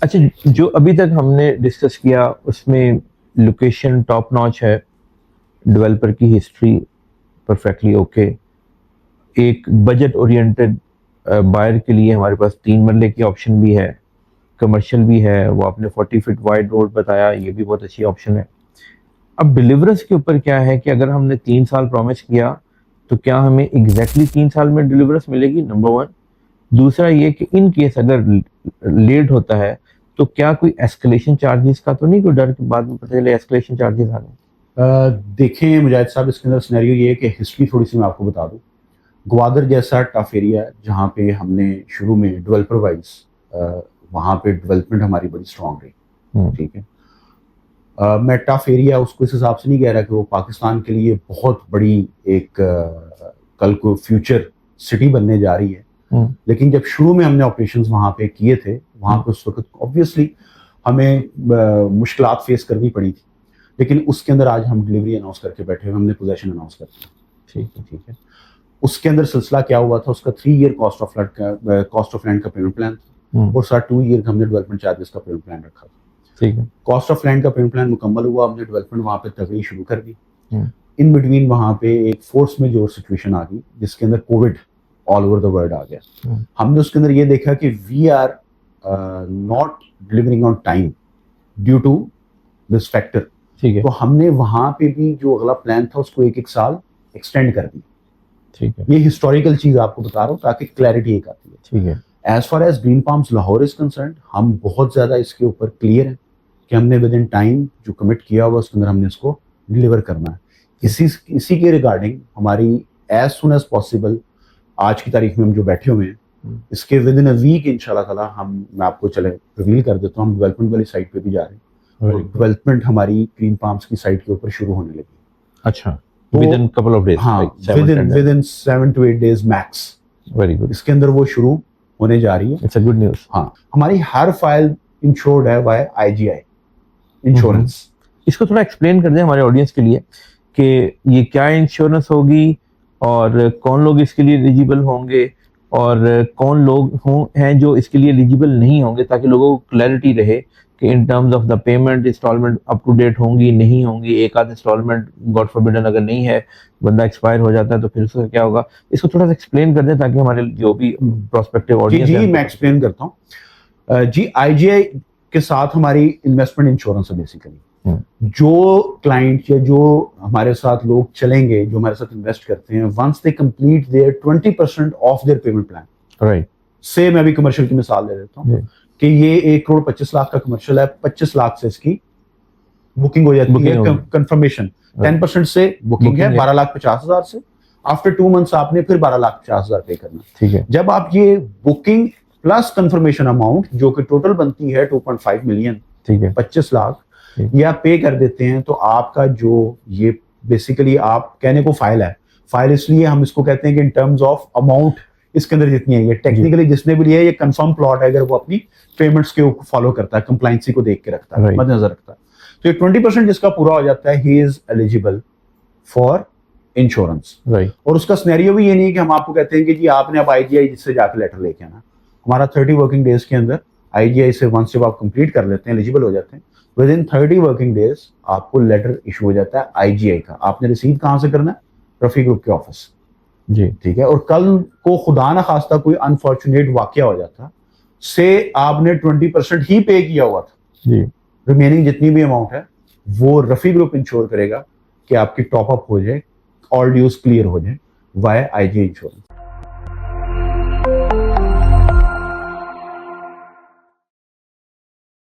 अच्छा, जो अभी तक हमने डिस्कस किया उसमें लोकेशन टॉप नॉच है, डेवलपर की हिस्ट्री परफेक्टली ओके, एक बजट ओरिएंटेड बायर के लिए हमारे पास 3 मरले की ऑप्शन भी है, कमर्शियल भी है, वो आपने 40 फीट वाइड रोड बताया, ये भी बहुत अच्छी ऑप्शन है। अब डिलीवरेंस के ऊपर क्या है कि अगर हमने 3 साल प्रॉमिस किया तो क्या हमें एग्जैक्टली 3 साल में डिलीवरेंस मिलेगी, नंबर वन। दूसरा ये कि इन केस अगर लेट होता है तो क्या कोई एस्केलेशन चार्जेस का तो नहीं कोई डर कि बाद में पता चले एस्केलेशन चार्जेस आ गए? देखें मुजाहिद साहब, इसके अंदर सिनेरियो ये है कि हिस्ट्री थोड़ी सी मैं आपको बता दूं। ग्वादर जैसा टफ एरिया है जहाँ पे हमने शुरू में डेवलपर वाइज वहाँ पे डेवलपमेंट हमारी बड़ी स्ट्रांग रही, ठीक है। मैं टफ एरिया उसको इस हिसाब से नहीं कह रहा कि वो पाकिस्तान के लिए बहुत बड़ी एक कल को फ्यूचर सिटी बनने जा रही है, लेकिन जब शुरू में हमने ऑपरेशंस वहाँ पे किए थे, वहाँ पे उस वक्त ऑब्वियसली हमें मुश्किलात फेस करनी पड़ी थी, लेकिन उसके अंदर आज हम डिलीवरी अनाउंस करके बैठे हुए, हमने पोजेशन अनाउंस कर दिया, ठीक है। उसके अंदर सिलसिला क्या हुआ था, उसका 3 ईयर कॉस्ट ऑफ लैंड का पेमेंट प्लान था और 2 ईयर हमने डेवलपमेंट चार्जेस का पेमेंट प्लान रखा था, ठीक है। कॉस्ट ऑफ लैंड का पेमेंट प्लान मुकम्मल हुआ, हमने डेवलपमेंट वहाँ पे तगड़ी शुरू कर दी। इन बिटवीन वहाँ पे एक फोर्स मेजोर सिचुएशन आ गई जिसके अंदर Covid all over the world आ गया। हमने उसके अंदर ये देखा कि we are not delivering on time due to this factor, ठीक है। तो हमने वहां पे भी जो अगला प्लान था उसको 1-1 साल एक्सटेंड कर दिया, ठीक है। ये हिस्टोरिकल चीज आपको बता रहा हूँ ताकि क्लैरिटी एक आती है, ठीक है। As far as Green Palms Lahore is concern, हम बहुत ज्यादा इसके ऊपर क्लियर हैं कि हमने विद इन टाइम जो कमिट किया हुआ उसके अंदर हमने इसको डिलीवर करना है। इसी के रिगार्डिंग हमारी एज सुन एज पॉसिबल आज की तारीख में हम जो बैठे हुए हैं, इसके विद इन अ वीक इंशाल्लाह ताला मैं आपको चले रिवील कर देता हूँ, हम डेवलपमेंट वाली साइट पे भी जा रहे हैं और डेवलपमेंट हमारी ग्रीन पाम्स की साइट के ऊपर शुरू होने लगी। अच्छा, within couple of days? हाँ, within 7 to 8 days max. Very good. इसके अंदर वो शुरू होने जा रही है। It's a good news. हाँ, हमारी हर फाइल इंश्योर्ड है बाय IGI इंश्योरेंस। इसको थोड़ा एक्सप्लेन कर दें हमारे ऑडियंस के लिए कि ये क्या इंश्योरेंस होगी और कौन लोग इसके लिए एलिजिबल होंगे और कौन लोग हैं जो इसके लिए एलिजिबल नहीं होंगे, ताकि लोगों को क्लैरिटी रहे कि in terms of the payment installment up to date होंगी नहीं होंगी, एक आध इंस्टॉलमेंट गॉड फॉरबिडन अगर नहीं है, बंदा एक्सपायर हो जाता है तो फिर उसका क्या होगा, इसको थोड़ा सा एक्सप्लेन कर दें ताकि हमारे जो भी प्रोस्पेक्टिव ऑडियंस जी मैं एक्सप्लेन करता हूँ। जी, IGI के साथ हमारी इन्वेस्टमेंट इंश्योरेंस है बेसिकली। जो क्लाइंट या जो हमारे साथ लोग चलेंगे, जो हमारे साथ इन्वेस्ट करते हैं, once they complete their 20% of their payment plan, right. से मैं अभी कमर्शियल की मिसाल दे देता हूँ कि ये 1,25,00,000 का कमर्शियल है, 25 लाख से इसकी बुकिंग हो जाती है, कंफर्मेशन 10% से बुकिंग है 12,50,000 से। आफ्टर 2 months आपने फिर 12,50,000 पे करना, ठीक है। जब आप ये बुकिंग प्लस कंफर्मेशन अमाउंट जो कि टोटल बनती है 2.5 मिलियन, ठीक है, 25 लाख ये आप पे कर देते हैं, तो आपका जो ये बेसिकली आप कहने को फाइल इसलिए हम इसको कहते हैं कि इन टर्म्स ऑफ अमाउंट इसके अंदर जितनी है, ये टेक्निकली जिसने भी लिया है ये कंफर्म प्लॉट है, अगर वो अपनी पेमेंट्स के फॉलो करता है, कंप्लायंसी को देख के रखता है, मद्देनजर रखता है, तो ये 20% जिसका पूरा हो जाता है, he is eligible for insurance, right. और उसका सिनेरियो भी ये नहीं है कि हम आपको कहते हैं कि जी आपने अब IGI जिससे जाकर लेटर लेके आना। हमारा 30 वर्किंग डेज के अंदर IGI से वंस जब आप कंप्लीट कर लेते हैं, एलिजिबल हो जाते हैं, विद इन 30 वर्किंग डेज आपको लेटर इशू हो जाता है IGI का। आपने रिसीव कहाँ से करना है? रफी ग्रुप के ऑफिस, जी, ठीक है। और कल को खुदा ना खास्ता कोई अनफॉर्चुनेट वाकया हो जाता से आपने 20% ही पे किया हुआ था, जी, रिमेनिंग जितनी भी अमाउंट है वो रफी ग्रुप इंश्योर करेगा कि आपकी टॉप अप हो जाए, ऑल ड्यूज क्लियर हो जाए वाया IGI इंश्योरेंस।